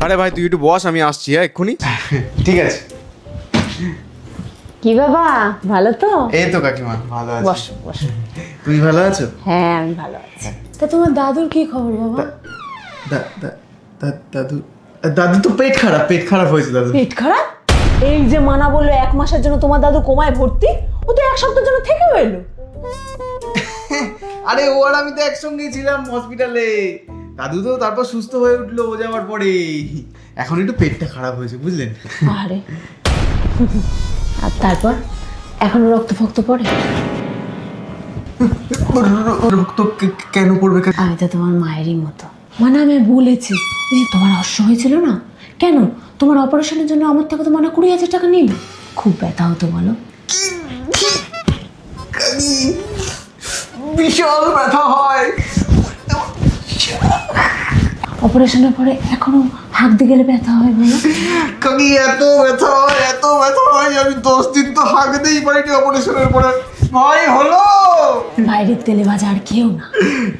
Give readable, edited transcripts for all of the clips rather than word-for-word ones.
আরে ভাই তুই একটু বস, আমি আসছি। হ্যাঁ এক্ষুনি। ঠিক আছে। কি বাবা, ভালো তো? এই তো কাকিমা ভালো আছি। বসো বসো। তুমি ভালো আছো? হ্যাঁ আমি ভালো আছি। তা তোমার দাদুর কি খবর বাবা? দাদু দাদু তো পেট খারাপ হয়েছে দাদু। পেট খারাপ? এই যে মানা বললো 1 মাসের জন্য তোমার দাদু কোমায় ভর্তি, ও তো 1 সপ্তাহের জন্য থেকেও এলো। আরে ও আর আমি তো একসঙ্গেই ছিলাম হসপিটালে। দাদু তো তারপর সুস্থ হয়ে উঠলো ও যাওয়ার পরে। এখন একটু পেটটা খারাপ হয়েছে বুঝলেন। আরে আর তারপর এখনো রক্ত ফক্ত পড়ে? রক্ত কেন পড়বে? আমি তো তোমার মায়েরই মতো। মানে আমি বলেছি ওই যে তোমার অশ্ব হয়েছিল না, কেন তোমার অপারেশনের জন্য আমার থেকে তো মানে 20,000 টাকা নিবে। খুব ব্যথা হতো বলো। বিশাল ব্যথা হয়। অপারেশনের পরে এখনো হাঁকতে গেলে ব্যথা হয় বলো। কাকি এত ব্যথা হয় আমি 10 দিন তো হাঁকতেই পারিনি অপারেশনের পরে। ভাই হলো বাইরের তেলে ভাজা আর খেও না।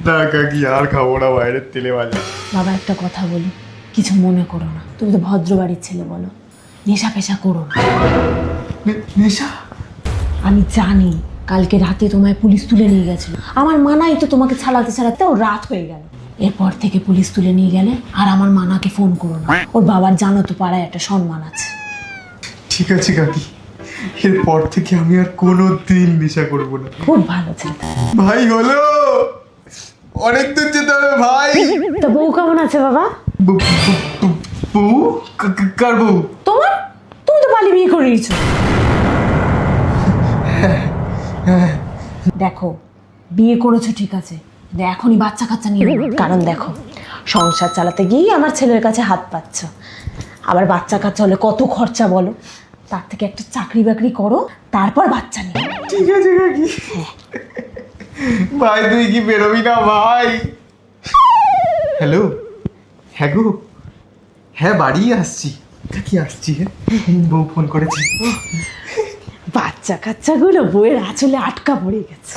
না কাকি আর খাবো না বাইরের তেলে ভাজা। বাবা একটা কথা বলি, কিছু মনে করো না, তুমি তো ভদ্র বাড়ির ছেলে বলো, নেশা পেশা করো না। নেশা? আমি জানি কালকে রাতে তোমায় পুলিশ তুলে নিয়ে গেছিল, আমার মানাই তো তোমাকে ছাড়াতে ও রাত হয়ে গেল। এরপর থেকে পুলিশ তুলে নিয়ে গেলে আর আমার মানাকে ফোন করো না, ওর বাবার জানো তো পাড়ায় একটা সম্মান আছে। ঠিক আছে কাকি, এরপর থেকে আমি আর কোনো দিন নেশা করবো না। খুব ভালো ছেলে। ভাই হলো অনেক দূর যেতে হবে ভাই। তা বউ কেমন আছে বাবা? বউ? কার বউ? তোমার? তুমি তো পালিয়ে বিয়ে করে নিয়েছো। দেখো বিয়ে করেছো ঠিক আছে, কিন্তু এখনই বাচ্চা কাচ্চা নিয়ে নাও। কারণ দেখো সংসার চালাতে গিয়ে আমার ছেলের কাছে হাত পাচ্ছ, আবার বাচ্চা কাচ্চা হলে কত খরচা বলো। তার থেকে একটা চাকরি বাকরি করো, তারপর বাচ্চা নিও। ঠিক আছে কাকি। ভাই তুই কি বেরোবি না ভাই? হ্যালো, হ্যাঁ গো, হ্যাঁ বাড়ি আসছি কাকি, আসছি। হ্যাঁ বউ ফোন করেছি। বাচ্চা কাচ্চাগুলো বইয়ের আঁচলে আটকা পড়ে গেছে।